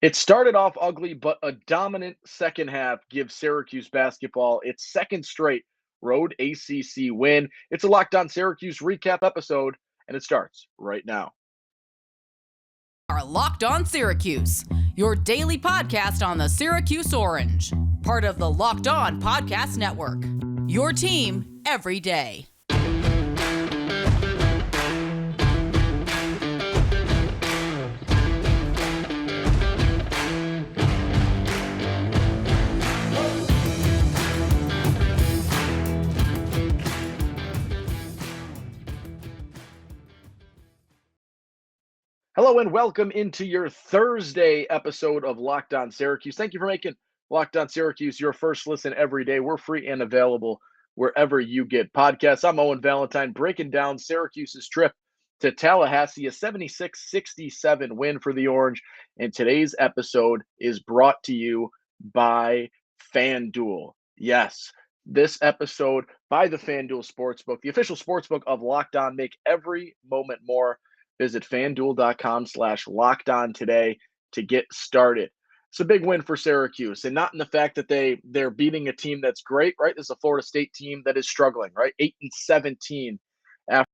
It started off ugly, but a dominant second half gives Syracuse basketball its second straight road ACC win. It's a Locked On Syracuse recap episode, and it starts right now. Are Locked On Syracuse, your daily podcast on the Syracuse Orange, part of the Locked On Podcast Network. Your team every day. Hello and welcome into your Thursday episode of Locked On Syracuse. Thank you for making Locked On Syracuse your first listen every day. We're free and available wherever you get podcasts. I'm Owen Valentine, breaking down Syracuse's trip to Tallahassee, a 76-67 win for the Orange. And today's episode is brought to you by FanDuel. Yes, this episode by the FanDuel Sportsbook, the official sportsbook of Locked On. Make every moment more. Visit fanduel.com/lockedon today to get started. It's a big win for Syracuse, and not in the fact that they're beating a team that's great, right? This is a Florida State team that is struggling, right? 8-17 after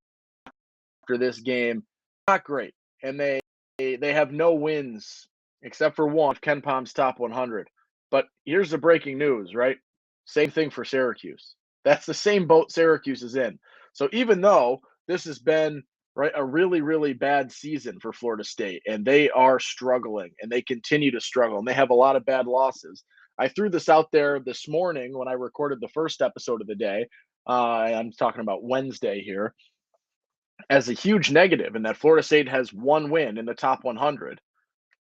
this game. Not great. And they have no wins except for one of Ken Palm's top 100. But here's the breaking news, right? Same thing for Syracuse. That's the same boat Syracuse is in. So even though this has been right, a really, really bad season for Florida State, and they are struggling, and they continue to struggle, and they have a lot of bad losses. I threw this out there this morning when I recorded the first episode of the day. I'm talking about Wednesday here, as a huge negative, in that Florida State has one win in the top 100.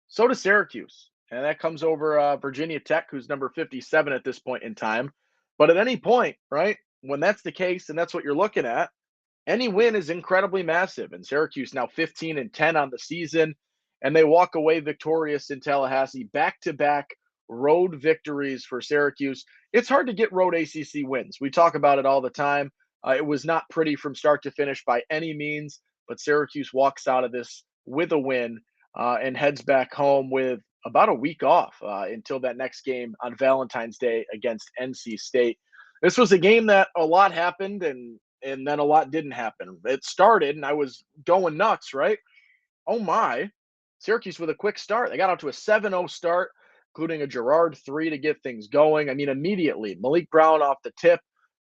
So does Syracuse, and that comes over Virginia Tech, who's number 57 at this point in time. But at any point, right, when that's the case, and that's what you're looking at, any win is incredibly massive. And Syracuse now 15-10 on the season, and they walk away victorious in Tallahassee. Back-to-back road victories for Syracuse. It's hard to get road ACC wins. We talk about it all the time. It was not pretty from start to finish by any means, but Syracuse walks out of this with a win and heads back home with about a week off until that next game on Valentine's Day against NC State. This was a game that a lot happened, and then a lot didn't happen. It started, and I was going nuts, right? Oh my. Syracuse with a quick start. They got out to a 7-0 start, including a Girard 3 to get things going. I mean, immediately, Malik Brown off the tip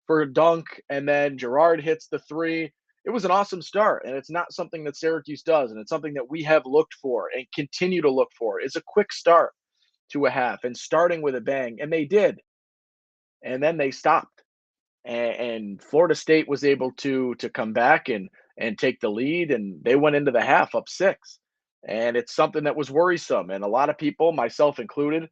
for a dunk, and then Girard hits the 3. It was an awesome start, and it's not something that Syracuse does, and it's something that we have looked for and continue to look for, is a quick start to a half and starting with a bang, and they did. And then they stopped. And Florida State was able to come back and take the lead, and they went into the half up 6. And it's something that was worrisome, and a lot of people, myself included,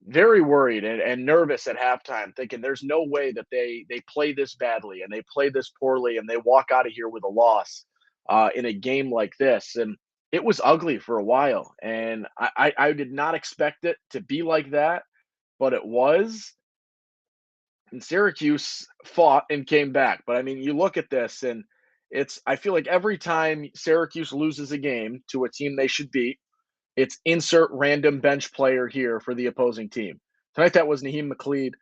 very worried and nervous at halftime, thinking there's no way that they play this badly and they play this poorly and they walk out of here with a loss in a game like this. And it was ugly for a while, and I did not expect it to be like that, but it was. And Syracuse fought and came back. But I mean, you look at this, and I feel like every time Syracuse loses a game to a team they should beat, it's insert random bench player here for the opposing team. Tonight that was Naheem McLeod.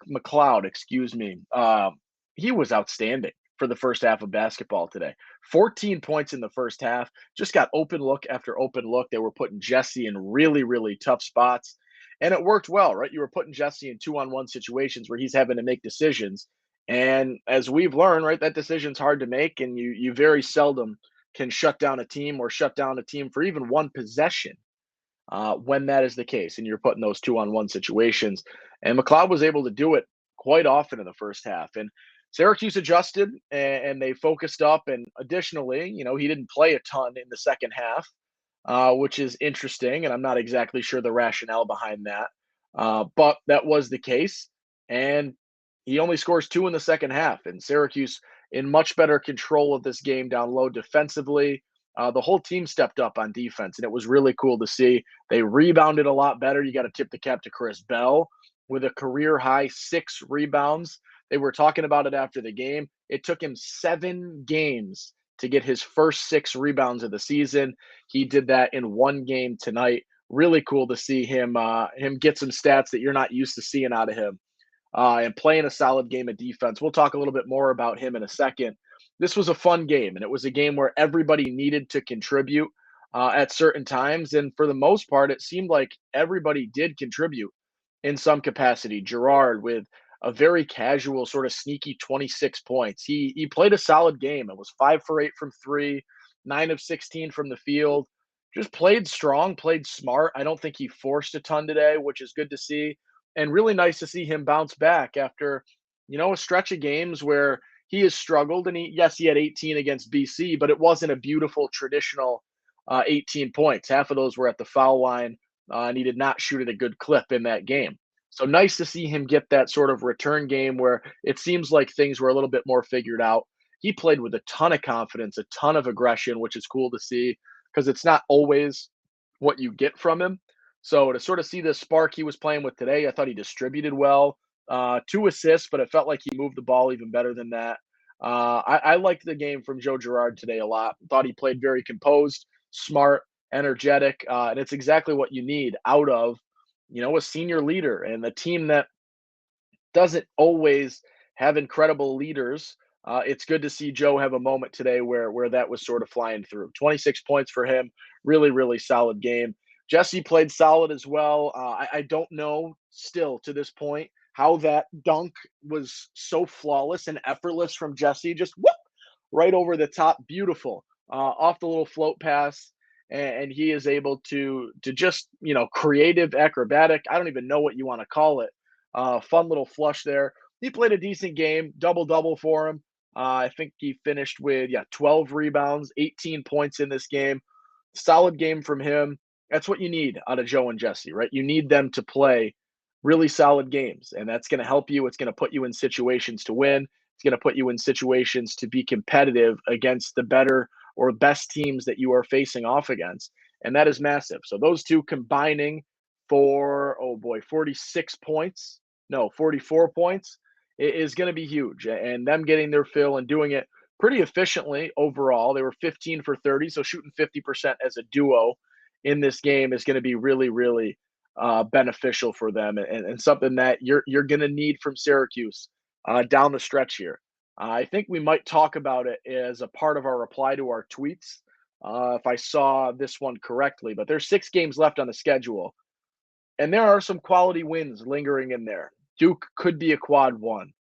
McLeod, excuse me. He was outstanding for the first half of basketball today. 14 points in the first half. Just got open look after open look. They were putting Jesse in really, really tough spots. And it worked well, right? You were putting Jesse in 2-on-1 situations where he's having to make decisions. And as we've learned, right, that decision's hard to make, and you very seldom can shut down a team or shut down a team for even one possession when that is the case, and you're putting those 2-on-1 situations. And McLeod was able to do it quite often in the first half. And Syracuse adjusted, and they focused up. And additionally, he didn't play a ton in the second half, which is interesting, and I'm not exactly sure the rationale behind that. But that was the case, and he only scores 2 in the second half, and Syracuse in much better control of this game down low defensively. The whole team stepped up on defense, and it was really cool to see. They rebounded a lot better. You got to tip the cap to Chris Bell with a career-high 6 rebounds. They were talking about it after the game. It took him 7 games to get his first 6 rebounds of the season. He did that in one game tonight. Really cool to see him get some stats that you're not used to seeing out of him, and playing a solid game of defense. We'll talk a little bit more about him in a second. This was a fun game, and it was a game where everybody needed to contribute at certain times. And for the most part, it seemed like everybody did contribute in some capacity. Girard with a very casual, sort of sneaky 26 points. He played a solid game. It was 5 for 8 from three, 9 of 16 from the field. Just played strong, played smart. I don't think he forced a ton today, which is good to see, and really nice to see him bounce back after, a stretch of games where he has struggled. And he had 18 against BC, but it wasn't a beautiful traditional 18 points. Half of those were at the foul line, and he did not shoot at a good clip in that game. So nice to see him get that sort of return game where it seems like things were a little bit more figured out. He played with a ton of confidence, a ton of aggression, which is cool to see because it's not always what you get from him. So to sort of see the spark he was playing with today, I thought he distributed well. 2 assists, but it felt like he moved the ball even better than that. I liked the game from Joe Girard today a lot. Thought he played very composed, smart, energetic, and it's exactly what you need out of, a senior leader and a team that doesn't always have incredible leaders. It's good to see Joe have a moment today where that was sort of flying through. 26 points for him, really really solid game. Jesse played solid as well. I don't know still to this point how that dunk was so flawless and effortless from Jesse. Just whoop right over the top, beautiful, off the little float pass, and he is able to just creative, acrobatic. I don't even know what you want to call it. Fun little flush there. He played a decent game, double double for him. I think he finished with 12 rebounds, 18 points in this game. Solid game from him. That's what you need out of Joe and Jesse, right? You need them to play really solid games, and that's going to help you. It's going to put you in situations to win. It's going to put you in situations to be competitive against the better or best teams that you are facing off against. And that is massive. So those two combining for, oh boy, 46 points, no, 44 points is going to be huge. And them getting their fill and doing it pretty efficiently overall. They were 15 for 30, so shooting 50% as a duo in this game is going to be really, really beneficial for them, and something that you're going to need from Syracuse down the stretch here. I think we might talk about it as a part of our reply to our tweets, if I saw this one correctly. But there's 6 games left on the schedule, and there are some quality wins lingering in there. Duke could be a quad one.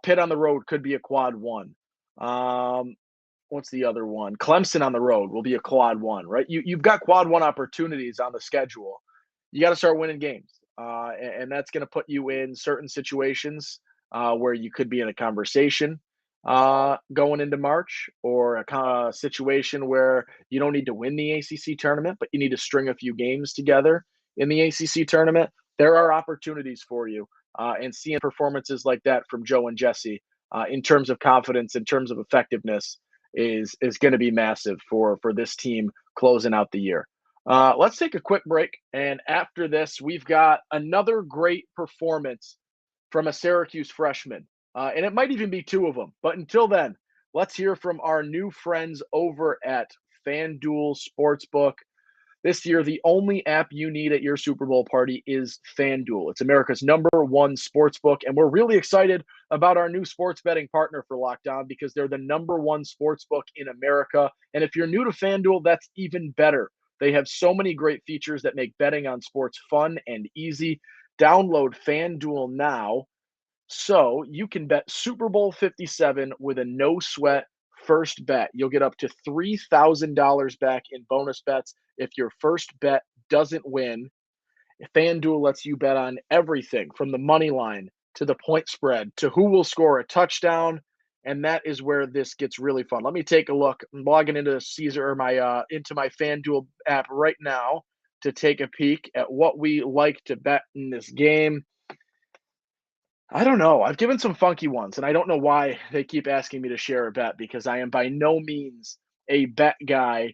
Pitt on the road could be a quad one. What's the other one? Clemson on the road will be a quad one, right? You've got quad one opportunities on the schedule. You got to start winning games, and that's going to put you in certain situations where you could be in a conversation going into March, or a situation where you don't need to win the ACC tournament, but you need to string a few games together in the ACC tournament. There are opportunities for you, and seeing performances like that from Joe and Jesse in terms of confidence, in terms of effectiveness, is going to be massive for this team closing out the year. Let's take a quick break, and after this, we've got another great performance from a Syracuse freshman, and it might even be 2 of them. But until then, let's hear from our new friends over at FanDuel Sportsbook. This year, the only app you need at your Super Bowl party is FanDuel. It's America's #1 sportsbook, and we're really excited about our new sports betting partner for Locked On because they're the #1 sportsbook in America. And if you're new to FanDuel, that's even better. They have so many great features that make betting on sports fun and easy. Download FanDuel now so you can bet Super Bowl 57 with a no sweat first bet. You'll get up to $3,000 back in bonus bets if your first bet doesn't win. FanDuel lets you bet on everything from the money line to the point spread to who will score a touchdown. And that is where this gets really fun. Let me take a look. I'm logging into Caesar or into my FanDuel app right now to take a peek at what we like to bet in this game. I don't know. I've given some funky ones, and I don't know why they keep asking me to share a bet because I am by no means a bet guy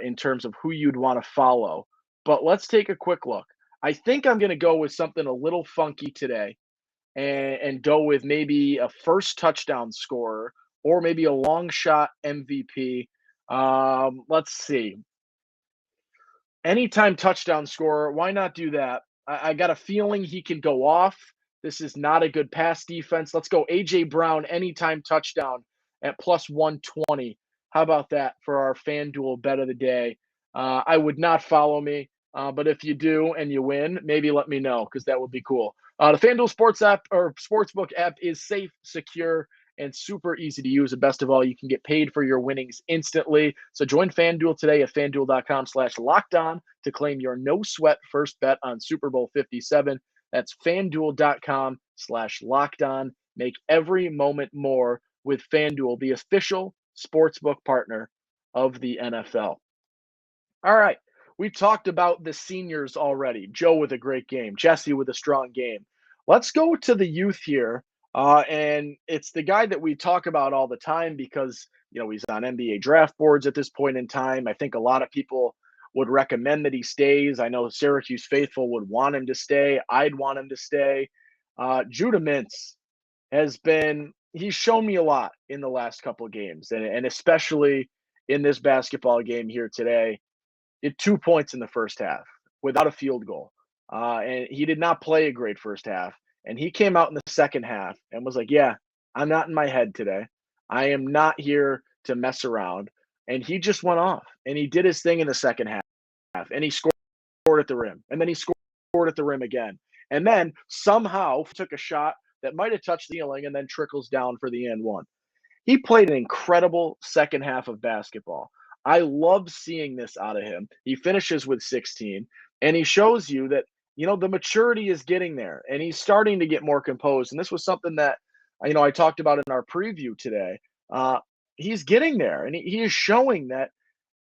in terms of who you'd want to follow. But let's take a quick look. I think I'm going to go with something a little funky today, and go with maybe a first touchdown scorer or maybe a long shot MVP. Let's see. Anytime touchdown scorer, why not do that? I got a feeling he can go off. This is not a good pass defense. Let's go A.J. Brown, anytime touchdown at plus 120. How about that for our FanDuel bet of the day? I would not follow me, but if you do and you win, maybe let me know because that would be cool. The FanDuel Sports app or Sportsbook app is safe, secure, and super easy to use. And best of all, you can get paid for your winnings instantly. So join FanDuel today at FanDuel.com/lockedon to claim your no sweat first bet on Super Bowl 57. That's FanDuel.com/lockedon. Make every moment more with FanDuel, the official sportsbook partner of the NFL. All right. We talked about the seniors already. Joe with a great game, Jesse with a strong game. Let's go to the youth here. And it's the guy that we talk about all the time because, he's on NBA draft boards at this point in time. I think a lot of people would recommend that he stays. I know Syracuse faithful would want him to stay. I'd want him to stay. Judah Mintz he's shown me a lot in the last couple of games, and especially in this basketball game here today. Did 2 points in the first half without a field goal. And he did not play a great first half. And he came out in the second half and was like, yeah, I'm not in my head today. I am not here to mess around. And he just went off and he did his thing in the second half. And he scored at the rim. And then he scored at the rim again. And then somehow took a shot that might have touched the ceiling and then trickles down for the and one. He played an incredible second half of basketball. I love seeing this out of him. He finishes with 16, and he shows you that, the maturity is getting there, and he's starting to get more composed. And this was something that, I talked about in our preview today. He's getting there, and he is showing that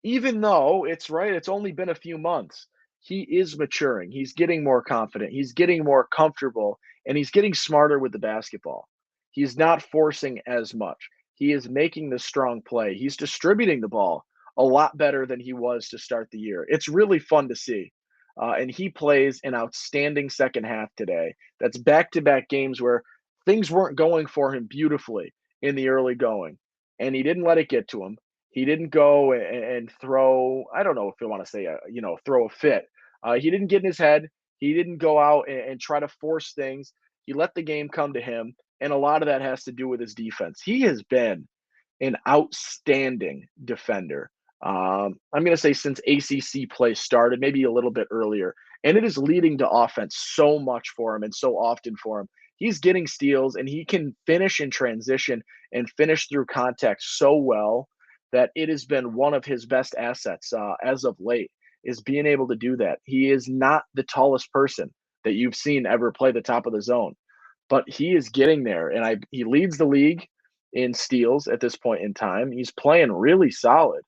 even though it's only been a few months, he is maturing. He's getting more confident. He's getting more comfortable, and he's getting smarter with the basketball. He's not forcing as much. He is making the strong play. He's distributing the ball a lot better than he was to start the year. It's really fun to see. And he plays an outstanding second half today. That's back-to-back games where things weren't going for him beautifully in the early going, and he didn't let it get to him. He didn't go and throw, I don't know if you want to say, throw a fit. He didn't get in his head. He didn't go out and try to force things. He let the game come to him. And a lot of that has to do with his defense. He has been an outstanding defender. I'm going to say since ACC play started, maybe a little bit earlier. And it is leading to offense so much for him and so often for him. He's getting steals and he can finish in transition and finish through contact so well that it has been one of his best assets as of late, is being able to do that. He is not the tallest person that you've seen ever play the top of the zone, but he is getting there. And he leads the league in steals at this point in time. He's playing really solid.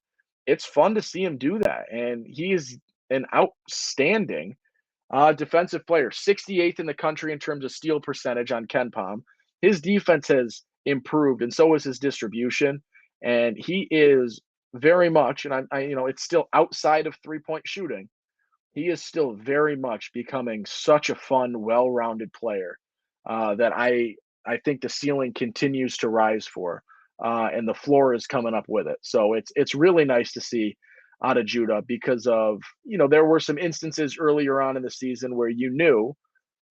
It's fun to see him do that. And he is an outstanding defensive player, 68th in the country in terms of steal percentage on KenPom. His defense has improved, and so is his distribution. And he is very much, and it's still outside of three-point shooting. He is still very much becoming such a fun, well-rounded player that I think the ceiling continues to rise for, and the floor is coming up with it. So it's really nice to see out of Judah because of, there were some instances earlier on in the season where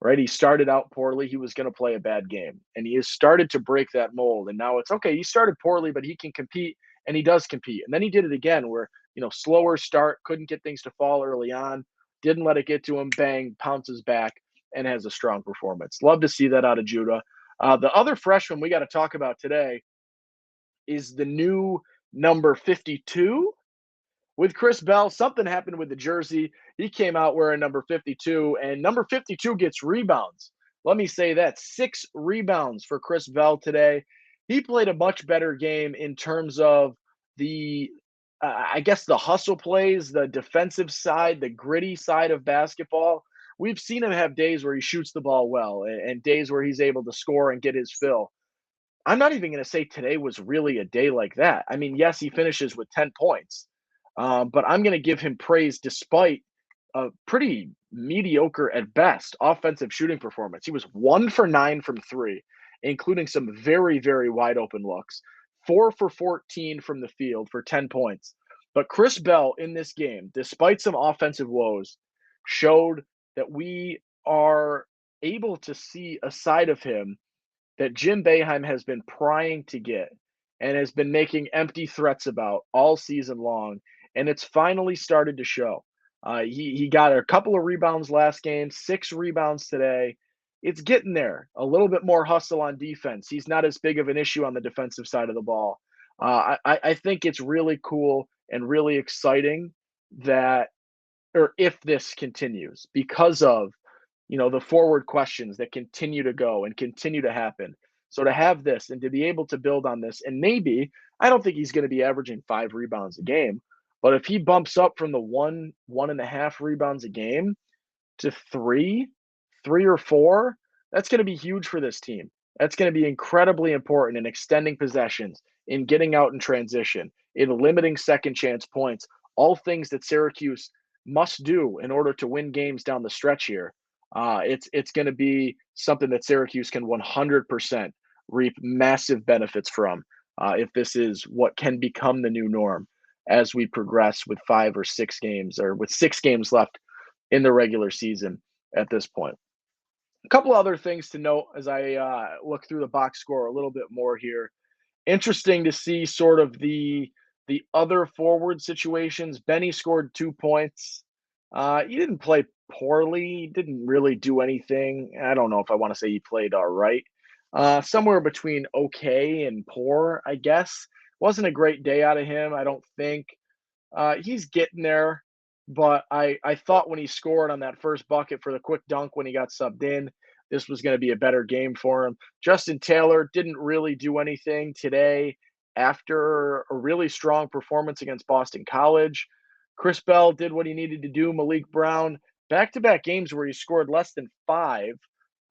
right? He started out poorly. He was going to play a bad game, and he has started to break that mold. And now it's okay. He started poorly, but he can compete, and he does compete. And then he did it again where, slower start, couldn't get things to fall early on, didn't let it get to him, bang, pounces back and has a strong performance. Love to see that out of Judah. The other freshman we got to talk about today is the new number 52 with Chris Bell. Something happened with the jersey. He came out wearing number 52, and number 52 gets rebounds. Let me say that. 6 rebounds for Chris Bell today. He played a much better game in terms of the hustle plays, the defensive side, the gritty side of basketball. We've seen him have days where he shoots the ball well and days where he's able to score and get his fill. I'm not even going to say today was really a day like that. I mean, yes, he finishes with 10 points. But I'm going to give him praise despite a pretty mediocre at best offensive shooting performance. He was 1 for 9 from 3, including some very, very wide open looks. 4 for 14 from the field for 10 points. But Chris Bell in this game, despite some offensive woes, showed that we are able to see a side of him that Jim Boeheim has been prying to get and has been making empty threats about all season long, and it's finally started to show. He got a couple of rebounds last game, 6 rebounds today. It's getting there. A little bit more hustle on defense. He's not as big of an issue on the defensive side of the ball. I think it's really cool and really exciting that, or if this continues, because of the forward questions that continue to go and continue to happen. So to have this and to be able to build on this, and maybe I don't think he's going to be averaging 5 rebounds a game, but if he bumps up from the 1.5 rebounds a game to 3 or 4, that's going to be huge for this team. That's going to be incredibly important in extending possessions, in getting out in transition, in limiting second chance points, all things that Syracuse must do in order to win games down the stretch here. It's going to be something that Syracuse can 100% reap massive benefits from if this is what can become the new norm as we progress with 5 or 6 games, or with 6 games left in the regular season at this point. A couple other things to note as I look through the box score a little bit more here. Interesting to see sort of the other forward situations. Benny scored 2 points. He didn't play poorly. He didn't really do anything. I don't know if I want to say he played all right. Somewhere between okay and poor, I guess. Wasn't a great day out of him, I don't think. He's getting there, but I thought when he scored on that first bucket for the quick dunk when he got subbed in, this was going to be a better game for him. Justin Taylor didn't really do anything today after a really strong performance against Boston College. Chris Bell did what he needed to do. Malik Brown, back-to-back games where he scored less than 5,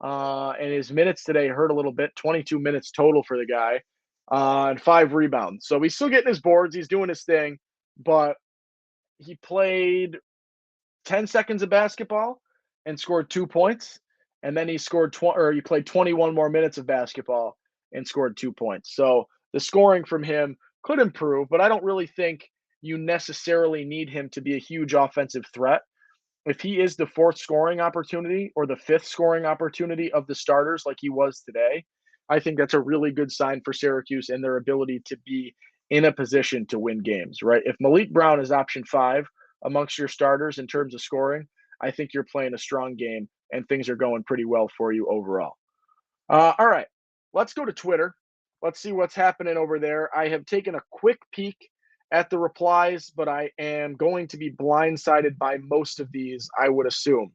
and his minutes today hurt a little bit, 22 minutes total for the guy, and 5 rebounds. So he's still getting his boards. He's doing his thing, but he played 10 seconds of basketball and scored 2 points, and then he played 21 more minutes of basketball and scored 2 points. So the scoring from him could improve, but I don't really think you necessarily need him to be a huge offensive threat. If he is the 4th scoring opportunity or the 5th scoring opportunity of the starters like he was today, I think that's a really good sign for Syracuse and their ability to be in a position to win games, right? If Malik Brown is option 5 amongst your starters in terms of scoring, I think you're playing a strong game and things are going pretty well for you overall. All right, let's go to Twitter. Let's see what's happening over there. I have taken a quick peek at the replies, but I am going to be blindsided by most of these, I would assume.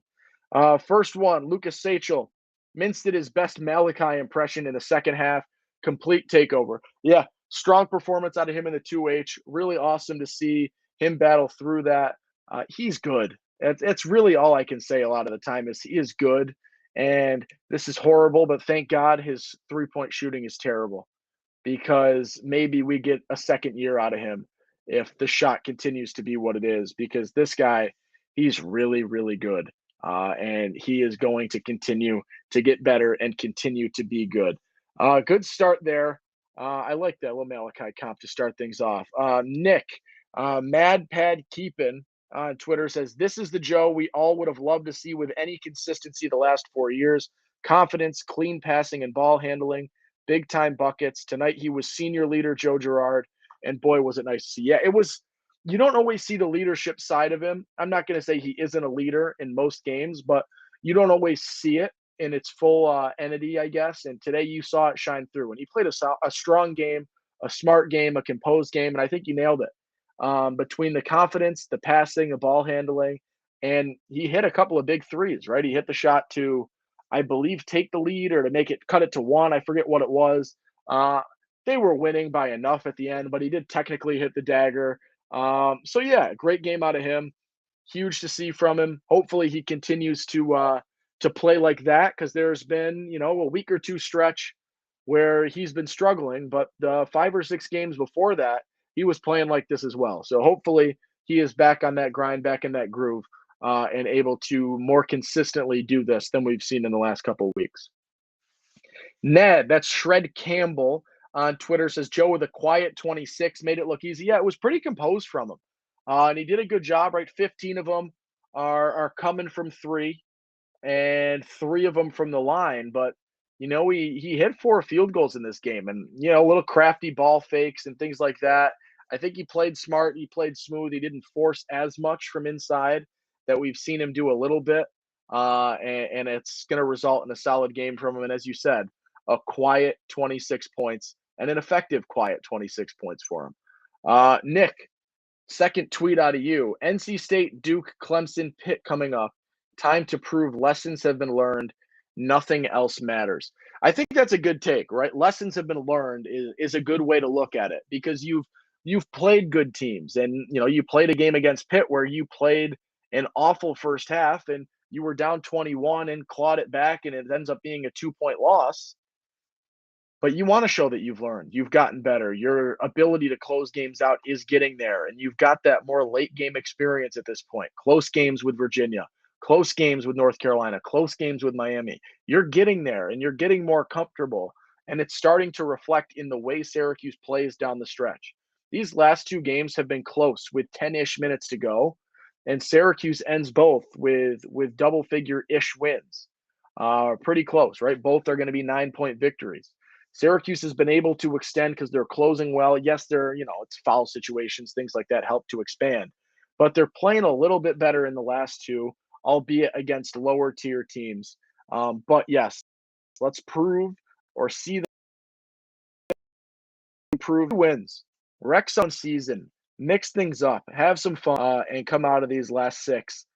First one, Lucas Sachel. Mintz did his best Malachi impression in the second half. Complete takeover. Yeah, strong performance out of him in the 2H. Really awesome to see him battle through that. He's good. It's really all I can say a lot of the time is he is good. And this is horrible, but thank God his 3-point shooting is terrible, because maybe we get a second year out of him if the shot continues to be what it is, because this guy, he's really, really good. And he is going to continue to get better and continue to be good. Good start there. I like that little Malachi comp to start things off. Nick, Mad Pad Keepin on Twitter says, this is the Joe we all would have loved to see with any consistency the last 4 years. Confidence, clean passing, and ball handling. Big time buckets. Tonight he was senior leader Joe Girard, and boy, was it nice to see. Yeah, it was. You don't always see the leadership side of him. I'm not going to say he isn't a leader in most games, but you don't always see it in its full entity, I guess. And today you saw it shine through. And he played a strong game, a smart game, a composed game, and I think he nailed it. Between the confidence, the passing, the ball handling, and he hit a couple of big threes, right? He hit the shot to, I believe, take the lead or to cut it to 1. I forget what it was. They were winning by enough at the end, but he did technically hit the dagger. So yeah, great game out of him. Huge to see from him. Hopefully he continues to play like that, because there's been, a week or 2 stretch where he's been struggling, but the 5 or 6 games before that, he was playing like this as well. So hopefully he is back on that grind, back in that groove, and able to more consistently do this than we've seen in the last couple of weeks. Ned, that's Shred Campbell. on Twitter says Joe with a quiet 26 made it look easy. Yeah, it was pretty composed from him. And he did a good job, right? 15 of them are coming from three, and three of them from the line. But he hit 4 field goals in this game, and little crafty ball fakes and things like that. I think he played smart. He played smooth. He didn't force as much from inside that we've seen him do a little bit, and it's going to result in a solid game from him. And as you said, a quiet 26 points and an effective quiet 26 points for him. Nick, second tweet out of you: NC State, Duke, Clemson, Pitt coming up. Time to prove lessons have been learned. Nothing else matters. I think that's a good take, right? Lessons have been learned is a good way to look at it, because you've played good teams, and you played a game against Pitt where you played an awful first half and you were down 21 and clawed it back, and it ends up being a 2-point loss. But you want to show that you've learned, you've gotten better. Your ability to close games out is getting there, and you've got that more late game experience at this point. Close games with Virginia, close games with North Carolina, close games with Miami. You're getting there, and you're getting more comfortable, and it's starting to reflect in the way Syracuse plays down the stretch. These last 2 games have been close with 10-ish minutes to go, and Syracuse ends both with double-figure-ish wins. Pretty close, right? Both are going to be 9-point victories. Syracuse has been able to extend because they're closing well. Yes, it's foul situations, things like that help to expand. But they're playing a little bit better in the last 2, albeit against lower tier teams. But yes, let's prove or see the prove wins. Wreck some season, mix things up, have some fun, and come out of these last 6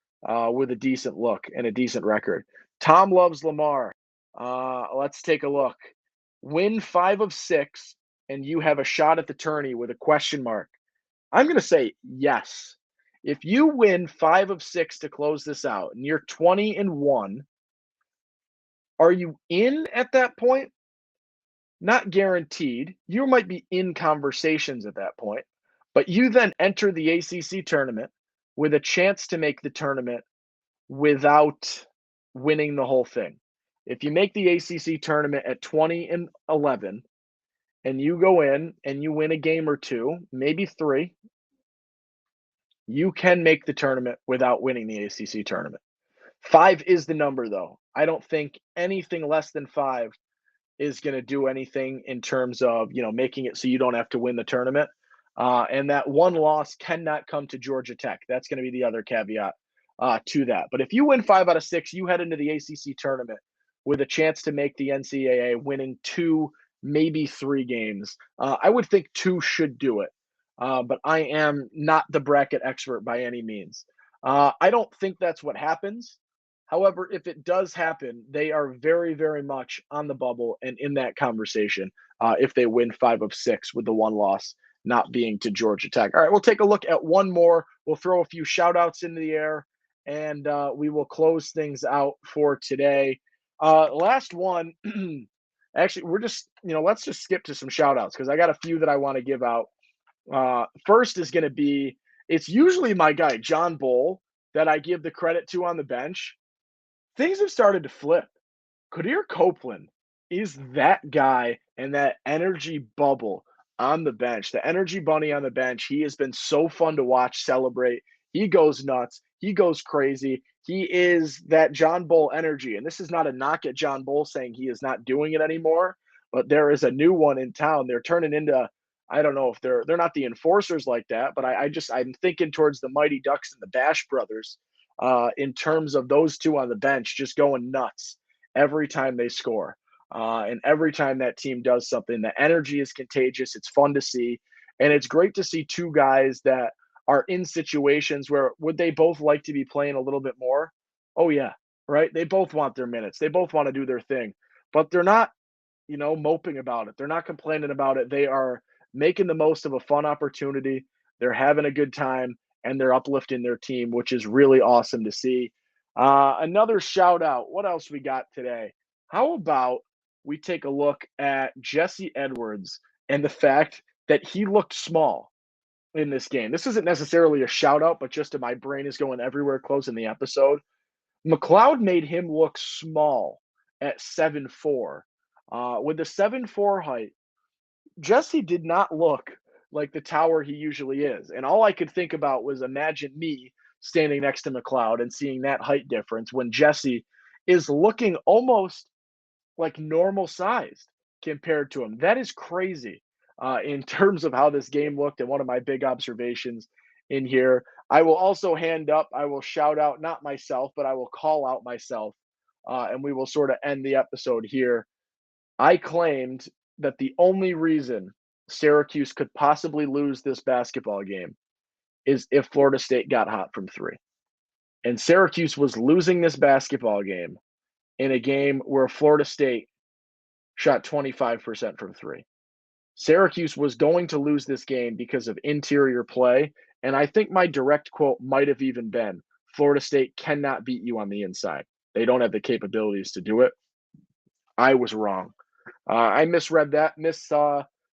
with a decent look and a decent record. Tom loves Lamar. Let's take a look. Win 5 of 6, and you have a shot at the tourney with a question mark. I'm going to say yes. If you win 5 of 6 to close this out, and you're 20-1, are you in at that point? Not guaranteed. You might be in conversations at that point, but you then enter the ACC tournament with a chance to make the tournament without winning the whole thing. If you make the ACC tournament at 20-11 and you go in and you win a game or 2, maybe 3, you can make the tournament without winning the ACC tournament. 5 is the number, though. I don't think anything less than 5 is going to do anything in terms of, making it so you don't have to win the tournament. And that one loss cannot come to Georgia Tech. That's going to be the other caveat to that. But if you win 5 out of 6, you head into the ACC tournament with a chance to make the NCAA, winning 2, maybe 3 games. I would think 2 should do it. But I am not the bracket expert by any means. I don't think that's what happens. However, if it does happen, they are very, very much on the bubble and in that conversation if they win 5 of 6 with the one loss not being to Georgia Tech. All right, we'll take a look at one more. We'll throw a few shout outs into the air, and we will close things out for today. Last one, actually, we're just, let's just skip to some shout outs because I got a few that I want to give out. First is going to be, it's usually my guy, John Bull, that I give the credit to on the bench. Things have started to flip. Kadir Copeland is that guy and that energy bubble on the bench, the energy bunny on the bench. He has been so fun to watch celebrate. He goes nuts. He goes crazy. He is that John Bull energy. And this is not a knock at John Bull saying he is not doing it anymore, but there is a new one in town. They're turning into, I don't know if they're not the enforcers like that, but I'm thinking towards the Mighty Ducks and the Bash Brothers in terms of those two on the bench just going nuts every time they score. And every time that team does something, the energy is contagious. It's fun to see. And it's great to see 2 guys that are in situations where would they both like to be playing a little bit more? Oh, yeah, right? They both want their minutes. They both want to do their thing. But they're not, moping about it. They're not complaining about it. They are making the most of a fun opportunity. They're having a good time, and they're uplifting their team, which is really awesome to see. Another shout out. What else we got today? How about we take a look at Jesse Edwards and the fact that he looked small in this game. This isn't necessarily a shout out, but just my brain is going everywhere closing the episode. McLeod made him look small at 7'4". With the 7'4" height, Jesse did not look like the tower he usually is. And all I could think about was imagine me standing next to McLeod and seeing that height difference when Jesse is looking almost like normal sized compared to him. That is crazy in terms of how this game looked. And one of my big observations in here. I will also I will shout out, not myself, but I will call out myself. And we will sort of end the episode here. I claimed that the only reason Syracuse could possibly lose this basketball game is if Florida State got hot from three. And Syracuse was losing this basketball game in a game where Florida State shot 25% from three. Syracuse was going to lose this game because of interior play. And I think my direct quote might have even been Florida State cannot beat you on the inside. They don't have the capabilities to do it. I was wrong. I misread that,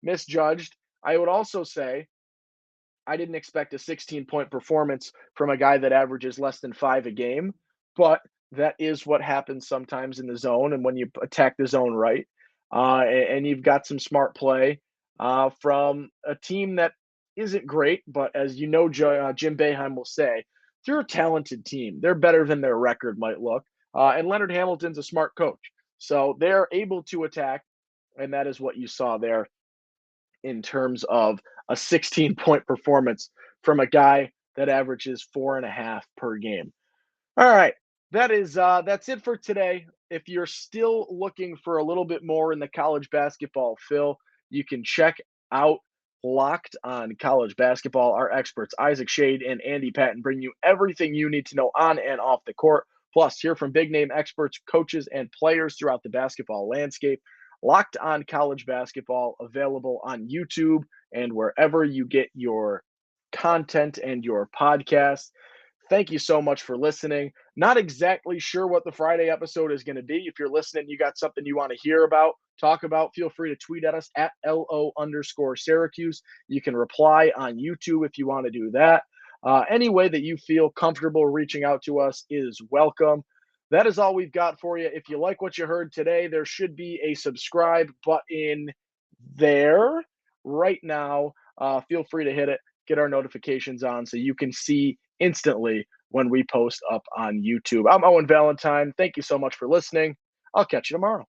misjudged. I would also say I didn't expect a 16-point performance from a guy that averages less than 5 a game, but that is what happens sometimes in the zone and when you attack the zone right. And you've got some smart play from a team that isn't great, but as you know, Jim Boeheim will say, they're a talented team. They're better than their record might look. And Leonard Hamilton's a smart coach. So they're able to attack, and that is what you saw there in terms of a 16-point performance from a guy that averages 4.5 per game. All right, that's it for today. If you're still looking for a little bit more in the college basketball fill, you can check out Locked on College Basketball. Our experts Isaac Shade and Andy Patton bring you everything you need to know on and off the court. Plus, hear from big name experts, coaches, and players throughout the basketball landscape. Locked on College Basketball, available on YouTube and wherever you get your content and your podcasts. Thank you so much for listening. Not exactly sure what the Friday episode is going to be. If you're listening, you got something you want to hear about, talk about, feel free to tweet at us at LO_Syracuse. You can reply on YouTube if you want to do that. Any way that you feel comfortable reaching out to us is welcome. That is all we've got for you. If you like what you heard today, there should be a subscribe button there right now. Feel free to hit it, get our notifications on so you can see instantly when we post up on YouTube. I'm Owen Valentine. Thank you so much for listening. I'll catch you tomorrow.